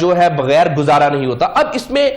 جو ہے بغیر گزارا نہیں ہوتا. اب اس میں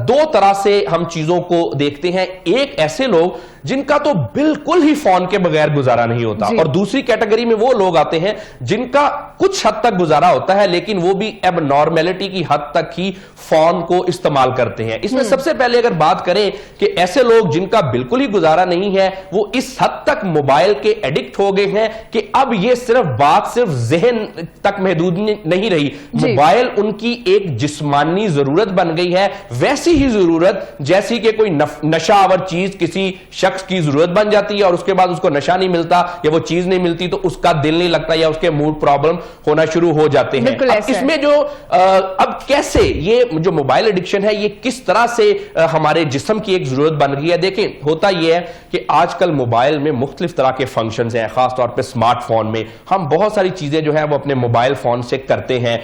دو طرح سے ہم چیزوں کو دیکھتے ہیں. ایک ایسے لوگ جن کا تو بالکل ہی فون کے بغیر گزارا نہیں ہوتا, اور دوسری کیٹیگری میں وہ لوگ آتے ہیں جن کا کچھ حد تک گزارا ہوتا ہے لیکن وہ بھی اب نارمیلٹی کی حد تک ہی فون کو استعمال کرتے ہیں. اس میں سب سے پہلے اگر بات کریں کہ ایسے لوگ جن کا بالکل ہی گزارا نہیں ہے, وہ اس حد تک موبائل کے ایڈکٹ ہو گئے ہیں کہ اب یہ صرف ذہن تک محدود نہیں رہی. موبائل ان کی ایک جسمانی ضرورت بن گئی ہے, ویسی ہی ضرورت جیسی کہ کوئی نشہ آور چیز کسی شخص کی ضرورت بن جاتی ہے اور اس کے بعد اس کو نشہ نہیں ملتا یا وہ چیز نہیں ملتی تو اس کا دل نہیں لگتا یا اس کے موڈ پرابلم ہونا شروع ہو جاتے ہیں. اس میں جو اب کیسے یہ جو موبائل ایڈکشن ہے یہ کس طرح سے ہمارے جسم کی ایک ضرورت بن گئی ہے. دیکھیں ہوتا یہ ہے کہ آج کل موبائل میں مختلف طرح کے فنکشنز ہیں, خاص طور پہ سمارٹ فون میں ہم بہت ساری چیزیں جو ہیں وہ اپنے موبائل فون سے کرتے ہیں.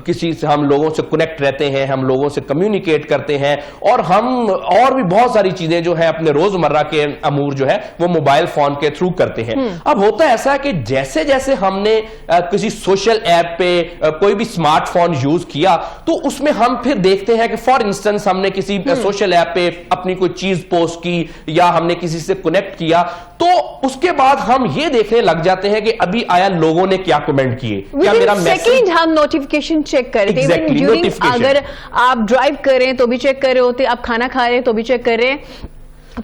کسی سے ہم لوگوں سے کنیکٹ رہتے ہیں, ہم لوگوں سے کمیونیکیٹ کرتے ہیں, اور ہم اور بھی بہت ساری چیزیں جو ہے اپنے روزمرہ کے امور جو ہے وہ موبائل فون کے تھرو کرتے ہیں. اب ہوتا ایسا ہے کہ جیسے جیسے ہم نے کسی سوشل ایپ پہ کوئی بھی سمارٹ فون یوز کیا تو اس میں ہم پھر دیکھتے ہیں کہ فار انسٹنس ہم نے کسی سوشل ایپ پہ اپنی کوئی چیز پوسٹ کی یا ہم نے کسی سے کنیکٹ کیا تو اس کے بعد ہم یہ دیکھنے لگ جاتے ہیں کہ ابھی آیا لوگوں نے کیا کمنٹ کیے, کیا میرا میسج. ہم نوٹیفیکیشن چیک کر رہے تھے, اگر آپ ڈرائیو کر رہے ہیں تو بھی چیک کر رہے ہوتے, آپ کھانا کھا رہے ہیں تو بھی چیک کر رہے ہیں,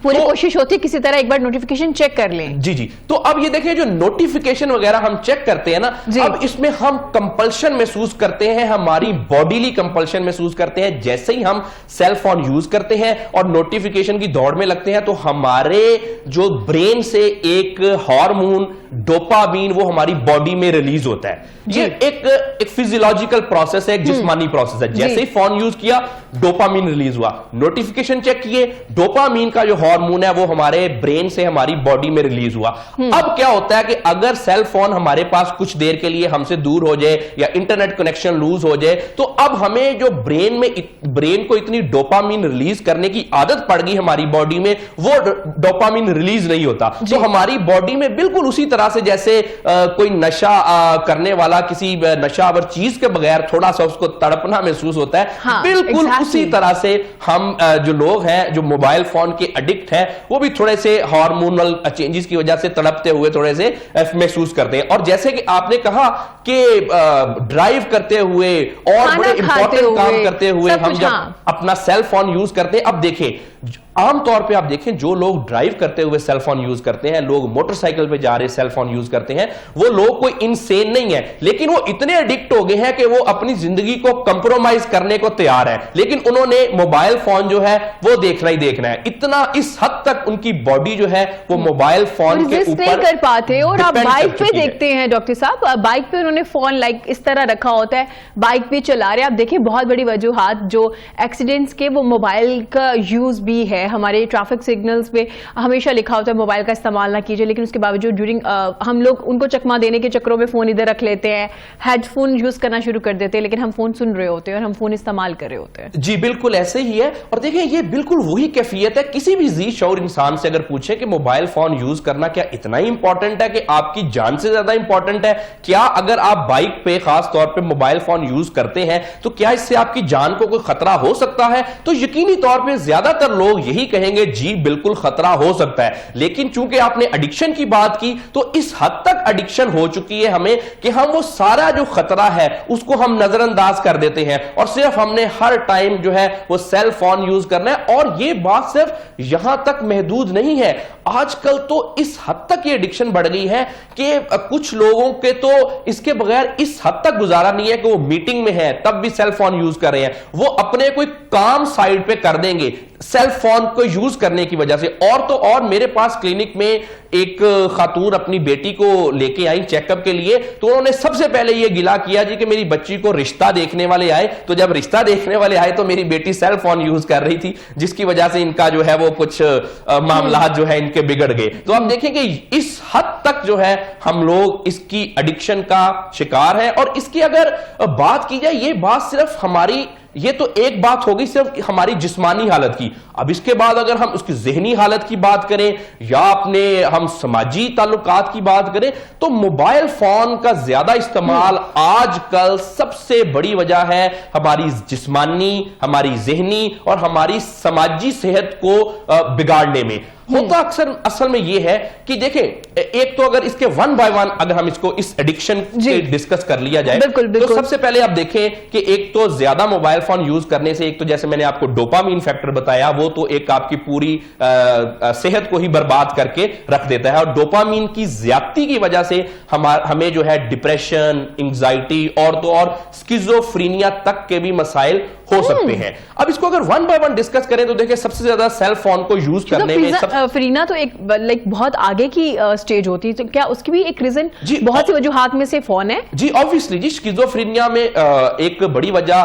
پوری کوشش ہوتی ہے کسی طرح ایک بار نوٹیفیکیشن چیک کر لیں. جی تو اب یہ دیکھیں جو نوٹیفیکیشن وغیرہ ہم چیک کرتے ہیں نا, اب اس میں ہم کمپلشن محسوس کرتے ہیں, ہماری باڈیلی کمپلشن محسوس کرتے ہیں. جیسے ہی ہم سیل فون یوز کرتے ہیں اور نوٹیفیکیشن کی دوڑ میں لگتے ہیں تو ہمارے جو برین سے ایک ہارمون ڈوپامین وہ ہماری باڈی میں ریلیز ہوتا ہے. یہ ایک فیزیولوجیکل پروسیس ہے, ایک جسمانی پروسیس ہے. جیسے ہی فون یوز کیا ڈوپامین ریلیز ہوا, نوٹیفیکیشن چیک کیے, ڈوپامین کا جو ہارمون ہے وہ ہمارے برین سے ہماری باڈی میں ریلیز ہوا. اب کیا ہوتا ہے کہ اگر سیل فون ہمارے پاس کچھ دیر کے لیے ہم سے دور ہو جائے یا انٹرنیٹ کنیکشن لوز ہو جائے تو اب ہمیں جو برین کو اتنی ڈوپامین ریلیز کرنے کی عادت پڑ گئی ہماری باڈی میں, وہ ڈوپامین ریلیز نہیں ہوتا. تو ہماری باڈی میں بالکل اسی طرح سے جیسے کوئی نشہ کرنے والا کسی نشہ آور چیز کے بغیر تھوڑا سا اس کو تڑپنا محسوس ہوتا ہے, بالکل اسی طرح سے ہم جو لوگ ہیں جو موبائل فون کے ایڈکٹ ہیں وہ بھی تھوڑے سے ہارمونل چینجز کی وجہ سے تڑپتے ہوئے تھوڑے سے محسوس کرتے ہیں. اور جیسے کہ آپ نے کہا کہ ڈرائیو کرتے ہوئے اور بڑے امپورٹنٹ کام کرتے ہوئے ہم جب اپنا سیل فون یوز کرتے ہیں, اب دیکھیں عام طور پہ آپ دیکھیں جو لوگ ڈرائیو کرتے ہوئے سیل فون یوز کرتے ہیں, لوگ موٹر سائیکل پہ جا رہے سیل فون یوز کرتے ہیں, وہ لوگ کوئی انسین نہیں ہے لیکن وہ اتنے ایڈکٹ ہو گئے ہیں کہ وہ اپنی زندگی کو کمپرومائز کرنے کو تیار ہے, لیکن انہوں نے موبائل فون جو ہے وہ دیکھنا ہی دیکھنا ہے. اتنا اس حد تک ان کی باڈی جو ہے وہ موبائل فون کے اوپر نہیں کر پاتے. اور آپ بائک پہ دیکھتے ہیں ڈاکٹر صاحب, بائک پہ انہوں نے فون لائک اس طرح رکھا ہوتا ہے, بائک پہ چلا رہے, آپ دیکھیں بہت بڑی وجوہات جو ایکسیڈنٹس کے وہ موبائل کا یوز بھی ہے. ہمارے ٹریفک سگنلز پہ ہمیشہ لکھا ہوتا ہے موبائل کا استعمال نہ کیجیے, لیکن اس کے باوجود ڈیورنگ ہم لوگ ان کو چکما دینے کے چکروں میں فون ادھر رکھ لیتے ہیں, ہیڈ فون یوز کرنا شروع کر دیتے ہیں, لیکن ہم فون سن رہے ہوتے ہیں اور ہم فون استعمال کر رہے ہوتے ہیں. جی بالکل ایسے ہی ہے. اور دیکھیں یہ بالکل وہی کیفیت ہے, کسی بھی ذی شعور انسان سے اگر پوچھیں کہ موبائل فون یوز کرنا کیا اتنا ہی امپورٹنٹ ہے کہ آپ کی جان سے زیادہ امپورٹنٹ ہے, کیا اگر آپ بائک پہ خاص طور پہ موبائل فون یوز کرتے ہیں تو کیا اس سے آپ کی جان کو کوئی خطرہ ہو سکتا ہے, تو یقینی طور پہ زیادہ تر لوگ یہی کہیں گے جی بالکل خطرہ ہو سکتا ہے. لیکن چونکہ آپ نے ایڈکشن کی بات کی تو اس حد تک ایڈکشن ہو چکی ہے ہمیں کہ ہم وہ سارا جو خطرہ ہے اس کو ہم نظر انداز کر دیتے ہیں اور صرف ہم نے ہر ٹائم جو ہے وہ سیل فون یوز کرنا ہے. اور یہ بات صرف یہاں تک محدود نہیں ہے, آج کل تو اس حد تک یہ ایڈکشن بڑھ گئی ہے کہ کچھ لوگوں کے تو اس کے بغیر اس حد تک گزارا نہیں ہے کہ وہ میٹنگ میں ہے تب بھی سیل فون یوز کر رہے ہیں, وہ اپنے کوئی کام سائٹ پہ کر دیں گے سیل فون کو یوز کرنے کی وجہ سے. اور تو اور میرے پاس کلینک میں ایک خاتون اپنی بیٹی کو لے کے آئی چیک اپ کے لیے, تو انہوں نے سب سے پہلے یہ گلا کیا جی کہ میری بچی کو رشتہ دیکھنے والے آئے, تو جب رشتہ دیکھنے والے آئے تو میری بیٹی سیل فون یوز کر رہی تھی جس کی وجہ سے ان کا جو ہے وہ کچھ معاملات جو ہے ان کے بگڑ گئے. تو آپ دیکھیں کہ اس حد تک جو ہے ہم لوگ اس کی ایڈکشن کا شکار ہیں. اور اس کی اگر بات کی جائے یہ بات صرف ہماری یہ تو ایک بات ہوگی صرف ہماری جسمانی حالت کی. اب اس کے بعد اگر ہم اس کی ذہنی حالت کی بات کریں یا اپنے ہم سماجی تعلقات کی بات کریں تو موبائل فون کا زیادہ استعمال آج کل سب سے بڑی وجہ ہے ہماری جسمانی, ہماری ذہنی اور ہماری سماجی صحت کو بگاڑنے میں. ہوتا اکثر اصل میں یہ ہے کہ دیکھیں, ایک تو اگر اس کے ون بائی ون اگر ہم اس کو اس ایڈکشن ڈسکس کر لیا جائے تو سب سے پہلے آپ دیکھیں کہ ایک تو زیادہ موبائل فون یوز کرنے سے ایک تو جیسے میں نے آپ کو ڈوپامین فیکٹر بتایا وہ تو ایک آپ کی پوری صحت کو ہی برباد کر کے رکھ دیتا ہے, اور ڈوپامین کی زیادتی کی وجہ سے ہمیں جو ہے ڈپریشن, انگزائٹی اور تو اور سکیزوفرینیا تک کے بھی مسائل ہو سکتے ہیں. اب اس کو اگر ون بائی ون ڈسکس کریں تو دیکھیں سب سے زیادہ سیل فون کو یوز کرنے میں فرینا تو ایک لائک بہت آگے کی سٹیج ہوتی ہے, تو کیا اس کی بھی ایک ریزن بہت سی وجوہات میں سے فون ہے؟ جی obviously جی, سکیزوفرینیا میں ایک بڑی وجہ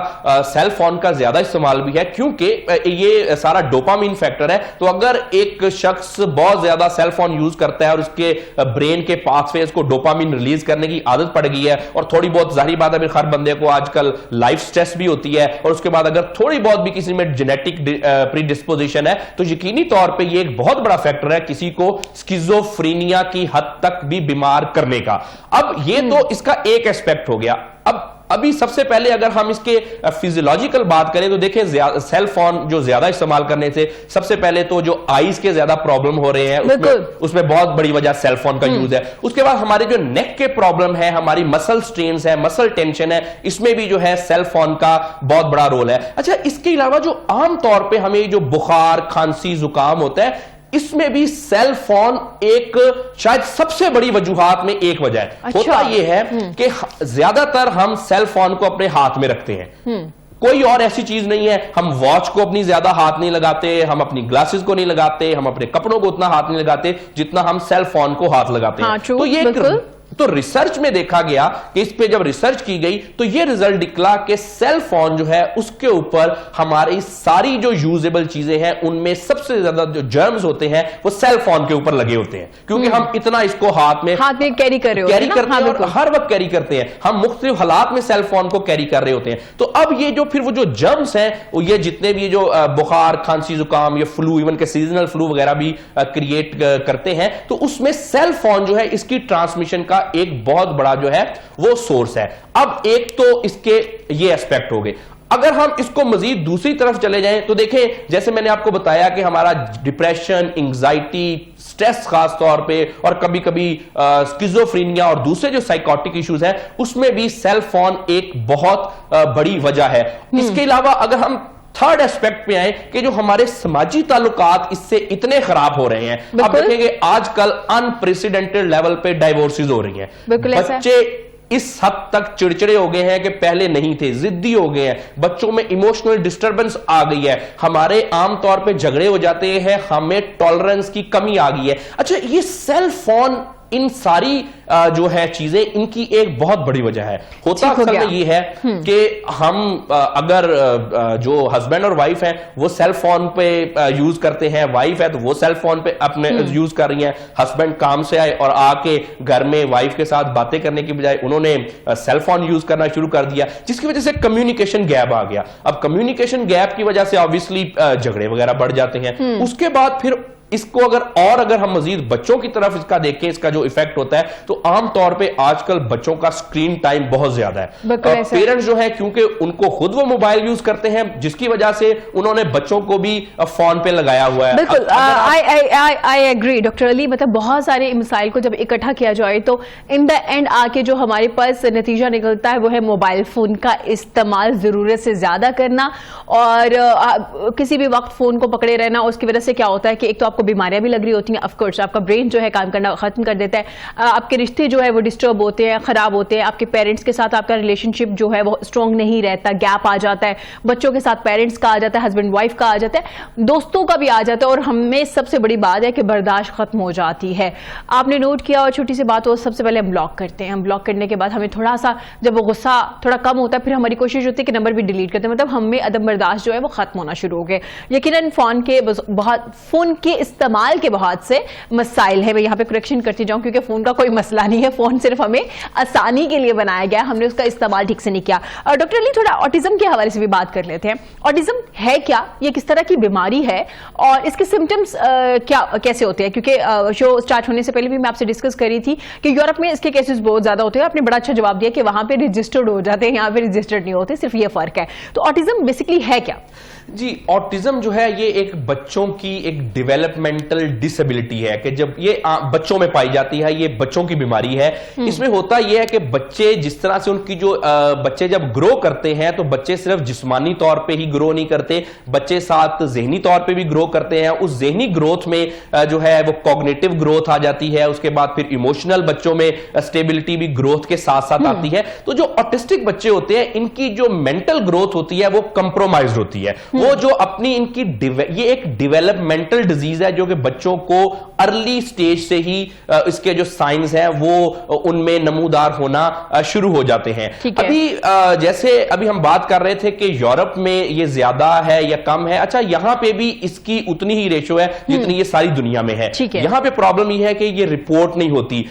سیل فون کا زیادہ استعمال بھی ہے کیونکہ یہ سارا ڈوپامین فیکٹر ہے. تو اگر ایک شخص بہت زیادہ سیل فون یوز کرتا ہے اور اس کے برین کے پاتھ ویز کو ڈوپامین ریلیز کرنے کی عادت پڑ گئی ہے, اور تھوڑی بہت ظاہری بات ہے ہر بندے کو آج کل لائف سٹریس بھی ہوتی ہے, اور اس کے بعد اگر تھوڑی بہت بھی کسی میں جینیٹک پری ڈسپوزیشن ہے تو یقینی طور پہ یہ ایک بہت بڑا فیکٹر ہے کسی کو سکیزوفرینیا کی حد تک بھی بیمار کرنے کا. اب یہ تو اس کا ایک ایسپیکٹ ہو گیا. ابھی سب سے پہلے اگر ہم اس کے فزیولوجیکل بات کریں تو دیکھیں سیل فون جو زیادہ استعمال کرنے سے سب سے پہلے تو جو آئیز کے زیادہ پرابلم ہو رہے ہیں اس میں بہت بڑی وجہ سیل فون کا یوز ہے. اس کے بعد ہمارے جو نیک کے پرابلم ہے, ہماری مسل سٹرینز ہے, مسل ٹینشن ہے, اس میں بھی جو ہے سیل فون کا بہت بڑا رول ہے. اچھا, اس کے علاوہ جو عام طور پہ ہمیں جو بخار, کھانسی, زکام ہوتا ہے اس میں بھی سیل فون ایک شاید سب سے بڑی وجوہات میں ایک وجہ ہے. ہوتا یہ ہے کہ زیادہ تر ہم سیل فون کو اپنے ہاتھ میں رکھتے ہیں, کوئی اور ایسی چیز نہیں ہے. ہم واچ کو اپنی زیادہ ہاتھ نہیں لگاتے, ہم اپنی گلاسز کو نہیں لگاتے, ہم اپنے کپڑوں کو اتنا ہاتھ نہیں لگاتے جتنا ہم سیل فون کو ہاتھ لگاتے ہیں. تو یہ تو ریسرچ میں دیکھا گیا کہ اس پہ جب ریسرچ کی گئی تو یہ ریزلٹ نکلا کہ سیل فون جو ہے اس کے اوپر ہماری ساری جو یوزیبل چیزیں ہیں ان میں سب سے زیادہ جو جرمز ہوتے ہیں وہ سیل فون کے اوپر لگے ہوتے ہیں, کیونکہ ہم اتنا اس کو ہاتھ میں کیری کرتے ہیں اور ہر وقت کیری کرتے ہیں, ہم مختلف حالات میں سیل فون کو کیری کر رہے ہوتے ہیں. تو اب یہ جو پھر وہ جو جرمز ہیں وہ یہ جتنے بھی جو بخار, کھانسی, زکام, یہ فلو, ایون کہ سیزنل فلو وغیرہ بھی کریٹ کرتے ہیں, تو اس میں سیل فون جو ہے اس کی ٹرانسمیشن کا ایک بہت بڑا جو ہے وہ سورس ہے. اب ایک تو اس کے یہ ایسپیکٹ ہو گئے. اگر ہم اس کو مزید دوسری طرف چلے جائیں تو دیکھیں جیسے میں نے آپ کو بتایا کہ ہمارا ڈپریشن, انگزائٹی, سٹریس خاص طور پہ, اور کبھی کبھی سکیزوفرینیا اور دوسرے جو سائیکوٹک ایشوز ہیں اس میں بھی سیل فون ایک بہت بڑی وجہ ہے. اس کے علاوہ اگر ہم تھرڈ ایسپیکٹ پہ آئے کہ جو ہمارے سماجی تعلقات اس سے اتنے خراب ہو رہے ہیں. آپ دیکھیں گے آج کل انپریسیڈنٹڈ لیول پہ ڈائیورسز ہو رہی ہیں. بچے اس حد تک چڑچڑے ہو گئے ہیں کہ پہلے نہیں تھے, ضدی ہو گئے ہیں, بچوں میں ایموشنل ڈسٹربنس آ گئی ہے, ہمارے عام طور پہ جھگڑے ہو جاتے ہیں, ہمیں ٹالرنس کی کمی آ گئی ہے. اچھا, یہ سیل فون ان ساری جو ہے چیزیں ان کی ایک بہت بڑی وجہ ہے. ہوتا اصل میں یہ ہے کہ ہم اگر جو ہسبینڈ اور وائف ہیں وہ سیل فون پہ یوز کرتے ہیں, وائف ہے تو وہ سیل فون پہ اپنے یوز کر رہی ہیں, ہسبینڈ کام سے آئے اور آ کے گھر میں وائف کے ساتھ باتیں کرنے کی بجائے انہوں نے سیل فون یوز کرنا شروع کر دیا, جس کی وجہ سے کمیونیکیشن گیپ آ گیا. اب کمیونیکیشن گیپ کی وجہ سے آبویسلی جھگڑے وغیرہ بڑھ جاتے ہیں. اس کے بعد پھر اس کو اگر ہم مزید بچوں کی طرف اس کا دیکھیں, اس کا جو ایفیکٹ ہوتا ہے تو عام طور پہ آج کل بچوں کا سکرین ٹائم بہت زیادہ ہے. پیرنٹس جو ہے کیونکہ ان کو خود وہ موبائل یوز کرتے ہیں جس کی وجہ سے انہوں نے بچوں کو بھی فون پہ لگایا ہوا ہے. بالکل, آئی ایگری ڈاکٹر علی. مطلب بہت سارے مسائل کو جب اکٹھا کیا جائے تو ان دا اینڈ آ کے جو ہمارے پاس نتیجہ نکلتا ہے وہ ہے موبائل فون کا استعمال ضرورت سے زیادہ کرنا, اور کسی بھی وقت فون کو پکڑے رہنا. اس کی وجہ سے کیا ہوتا ہے کہ ایک تو آپ کو بیماریاں بھی لگ رہی ہوتی ہیں, آف کورس آپ کا برین جو ہے کام کرنا ختم کر دیتا ہے, آپ کے رشتے جو ہے وہ ڈسٹرب ہوتے ہیں, خراب ہوتے ہیں, آپ کے پیرنٹس کے ساتھ آپ کا ریلیشن شپ جو ہے وہ اسٹرانگ نہیں رہتا, گیپ آ جاتا ہے, بچوں کے ساتھ پیرنٹس کا آ جاتا ہے, ہسبینڈ وائف کا آ جاتا ہے, دوستوں کا بھی آ جاتا ہے, اور ہمیں سب سے بڑی بات ہے کہ برداشت ختم ہو جاتی ہے. آپ نے نوٹ کیا, اور چھوٹی سی بات ہو, سب سے پہلے ہم بلاک کرتے ہیں. ہم بلاک کرنے کے بعد ہمیں تھوڑا سا جب وہ غصہ تھوڑا کم ہوتا ہے پھر ہماری کوشش ہوتی ہے کہ نمبر بھی ڈیلیٹ کرتے ہیں. مطلب ہمیں عدم برداشت جو ہے وہ ختم ہونا شروع ہو گئے. یقیناً فون کے استعمال کے بہت سے مسائل ہیں. میں یہاں پہ کریکشن کرتی جاؤں کیونکہ فون کا کوئی مسئلہ نہیں ہے, فون صرف ہمیں آسانی کے لیے بنایا گیا, ہم نے اس کا استعمال ٹھیک سے نہیں کیا. ڈاکٹر علی, تھوڑا آٹزم کے حوالے سے بھی بات کر لیتے ہیں. آٹزم ہے کیا, یہ کس طرح کی بیماری ہے, اور اس کے سمٹمز کیسے ہوتے ہیں؟ کیونکہ شو سٹارٹ ہونے سے پہلے بھی میں آپ سے ڈسکس کر رہی تھی کہ یورپ میں اس کے کیسز بہت زیادہ ہوتے ہیں. آپ نے بڑا اچھا جواب دیا کہ وہاں پہ رجسٹرڈ ہو جاتے ہیں, یہاں پہ رجسٹرڈ نہیں ہوتے, صرف یہ فرق ہے. تو آٹزم بیسیکلی ہے کیا؟ جی, آٹزم جو ہے یہ ایک بچوں کی ایک ڈیولپمنٹل ڈسیبلٹی ہے کہ جب یہ بچوں میں پائی جاتی ہے, یہ بچوں کی بیماری ہے. اس میں ہوتا یہ ہے کہ بچے جس طرح سے ان کی جو بچے جب گرو کرتے ہیں تو بچے صرف جسمانی طور پہ ہی گرو نہیں کرتے, بچے ساتھ ذہنی طور پہ بھی گرو کرتے ہیں. اس ذہنی گروتھ میں جو ہے وہ کوگنیٹو گروتھ آ جاتی ہے, اس کے بعد پھر ایموشنل بچوں میں اسٹیبلٹی بھی گروتھ کے ساتھ ساتھ آتی ہے. تو جو آٹسٹک بچے ہوتے ہیں ان کی جو مینٹل گروتھ ہوتی ہے وہ کمپرومائزڈ ہوتی ہے. وہ جو اپنی ان کی یہ ایک ڈیولپمنٹل ڈیزیز ہے جو کہ بچوں کو ارلی سٹیج سے ہی اس کے جو سائنز ہیں وہ ان میں نمودار ہونا شروع ہو جاتے ہیں. ابھی جیسے ابھی ہم بات کر رہے تھے کہ یورپ میں یہ زیادہ ہے یا کم ہے, اچھا یہاں پہ بھی اس کی اتنی ہی ریشو ہے جتنی یہ ساری دنیا میں ہے. یہاں پہ پرابلم یہ ہے کہ یہ رپورٹ نہیں ہوتی,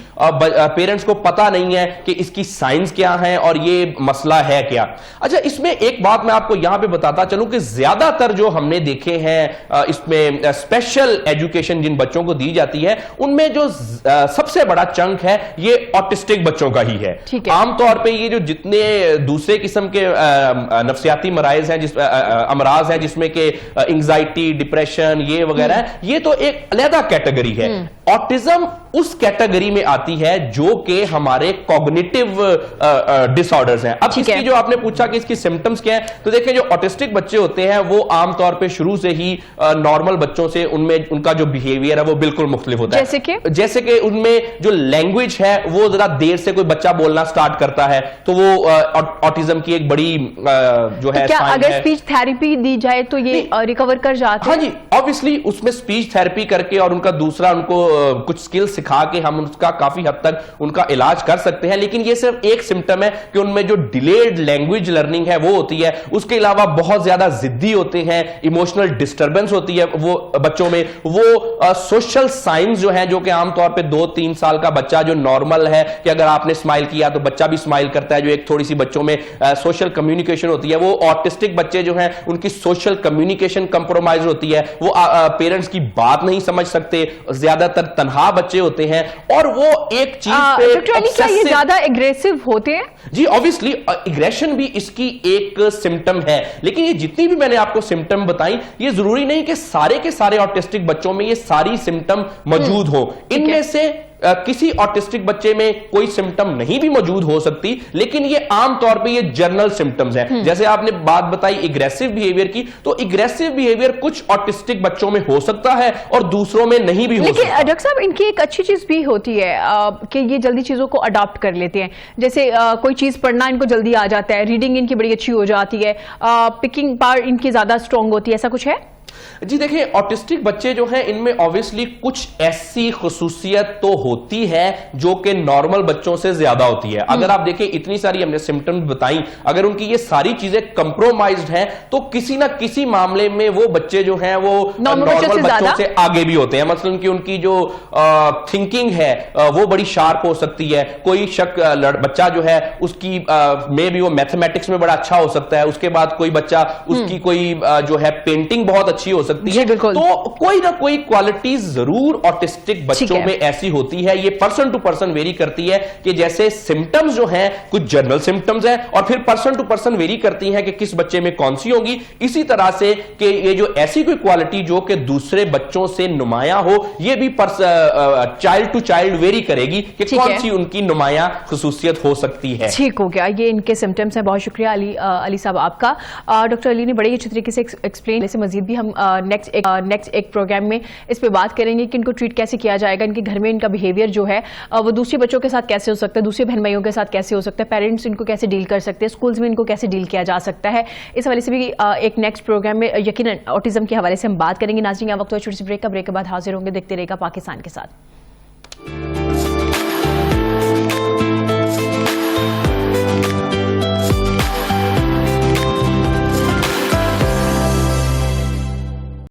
پیرنٹس کو پتا نہیں ہے کہ اس کی سائنس کیا ہے اور یہ مسئلہ ہے کیا. اچھا, اس میں ایک بات میں آپ کو یہاں پہ بتاتا چلوں کہ زیادہ تر جو ہم نے دیکھے ہیں اس میں اسپیشل ایجوکیشن جن بچوں کو دی جاتی ہے ان میں جو سب سے بڑا چنک ہے یہ آٹسٹک بچوں کا ہی ہے. عام طور پہ یہ جو جتنے دوسرے قسم کے نفسیاتی امراض ہیں جس میں کہ انگزائٹی, ڈپریشن یہ وغیرہ ہے, یہ تو ایک علیحدہ کیٹیگری ہے. آٹزم اس کیٹیگری میں آتی ہے جو کہ ہمارے کوگنیٹو ڈس آرڈرز ہیں. اب اس کی جو آپ نے پوچھا کہ اس کی سمٹمز کیا ہیں, تو دیکھیں جو آٹسٹک بچے ہوتے ہیں وہ عام طور پہ شروع سے ہی نارمل بچوں سے ان کا جو بیہیویئر ہے وہ بالکل مختلف ہوتا ہے. جیسے کہ ان میں جو لینگویج ہے وہ ذرا دیر سے کوئی بچہ بولنا سٹارٹ کرتا ہے تو وہ آٹزم کی ایک بڑی جو ہے. کیا اگر اسپیچ تھیراپی دی جائے تو یہ ریکور کر جاتے ہیں؟ ہاں جی, obviously اس میں اسپیچ تھیراپی کر کے اور ان کا دوسرا ان کو کچھ سکل سکھا کے ہم اس کا کافی حد تک ان کا علاج کر سکتے ہیں. لیکن یہ صرف ایک سمٹم ہے کہ ان میں جو ڈیلیڈ لینگویج لرننگ ہے وہ ہوتی ہے. اس کے علاوہ بہت زیادہ ضدی ہوتے ہیں, ایموشنل ڈسٹربنس ہوتی ہے وہ بچوں میں. وہ سوشل سائنس جو ہیں جو کہ عام طور پہ 2-3 سال کا بچہ جو نارمل ہے کہ اگر آپ نے اسمائل کیا تو بچہ بھی اسمائل کرتا ہے, جو ایک تھوڑی سی بچوں میں سوشل کمیونیکیشن ہوتی ہے, وہ آٹسٹک بچے جو ہیں ان کی سوشل کمیونیکیشن کمپرومائز ہوتی ہے. وہ پیرنٹس کی بات نہیں سمجھ سکتے, زیادہ تر تنہا بچے ہوتے ہیں, اور وہ ایک چیز پہ یہ زیادہ ایگریسو ہوتے ہیں. جی obviously اگریشن بھی اس کی ایک سمٹم ہے, لیکن یہ جتنی بھی میں نے آپ کو سمٹم بتائیں یہ ضروری نہیں کہ سارے کے سارے آٹسٹک بچوں میں یہ ساری سمٹم موجود ہوں. ان میں سے کسی آٹسٹک بچے میں کوئی سمٹم نہیں بھی موجود ہو سکتی, لیکن یہ عام طور پہ یہ جنرل سمٹمز ہیں. جیسے آپ نے بات بتائی ایگریسو بیہیویئر کی, تو ایگریسو بیہیویئر کچھ آٹسٹک بچوں میں ہو سکتا ہے اور دوسروں میں نہیں بھی ہو سکتا. لیکن ڈاکٹر صاحب ان کی ایک اچھی چیز بھی ہوتی ہے کہ یہ جلدی چیزوں کو اڈاپٹ کر لیتے ہیں. جیسے کوئی چیز پڑھنا ان کو جلدی آ جاتا ہے, ریڈنگ ان کی بڑی اچھی ہو جاتی ہے, پکنگ پاور ان کی زیادہ اسٹرانگ ہوتی ہے, ایسا کچھ ہے؟ جی دیکھیں, آٹسٹک بچے جو ہیں ان میں obviously کچھ ایسی خصوصیت تو ہوتی ہے جو کہ نارمل بچوں سے زیادہ ہوتی ہے. اگر آپ دیکھیں اتنی ساری ہم نے سمٹم بتائیں, اگر ان کی یہ ساری چیزیں کمپرومائزڈ ہیں تو کسی نہ کسی معاملے میں وہ بچے جو ہیں وہ نارمل بچوں سے آگے بھی ہوتے ہیں. مثلا کہ ان کی جو تھنکنگ ہے وہ بڑی شارپ ہو سکتی ہے. کوئی بچہ جو ہے اس کی میں بھی وہ میتھمیٹکس میں بڑا اچھا ہو سکتا ہے, اس کے بعد کوئی بچہ اس کی کوئی جو ہے پینٹنگ بہت اچھی ہو سکتی ہے. تو کوئی نہ کوئی کوالٹیز ضرور آٹسٹک بچوں میں ایسی ہوتی ہے. یہ پرسن ٹو پرسن ویری کرتی ہے کہ جیسے سمٹمز جو ہیں کچھ جنرل سمٹمز ہیں اور پھر پرسن ٹو پرسن ویری کرتی ہیں کہ کس بچے میں کون سی ہوگی. اسی طرح سے کہ یہ جو ایسی کوئی کوالٹی جو کہ دوسرے بچوں سے نمایاں ہو, یہ بھی چائلڈ ٹو چائلڈ ویری کرے گی کہ کون سی ان کی نمایاں خصوصیت ہو سکتی ہے. ٹھیک ہو گیا, یہ ان کے سمٹمز ہیں. بہت شکریہ علی صاحب آپ کا. ڈاکٹر علی نے بڑے اچھے طریقے سے ایکسپلین. سے مزید بھی ہم نیکسٹ ایک پروگرام میں اس پہ بات کریں گے کہ ان کو ٹریٹ کیسے کیا جائے گا, ان کے گھر میں ان کا بیہیویئر جو ہے وہ دوسرے بچوں کے ساتھ کیسے ہو سکتا ہے, دوسرے بہن بھائیوں کے ساتھ کیسے ہو سکتا ہے, پیرنٹس ان کو کیسے ڈیل کر سکتے ہیں, اسکولز میں ان کو کیسے ڈیل کیا جا سکتا ہے. اس حوالے سے بھی ایک نیکسٹ پروگرام میں یقیناً آٹزم کے حوالے سے ہم بات کریں گے. ناظرین, وقت چھوٹی سی بریک کا, بریک کے بعد حاضر ہوں گے. دیکھتے رہے گا پاکستان کے ساتھ.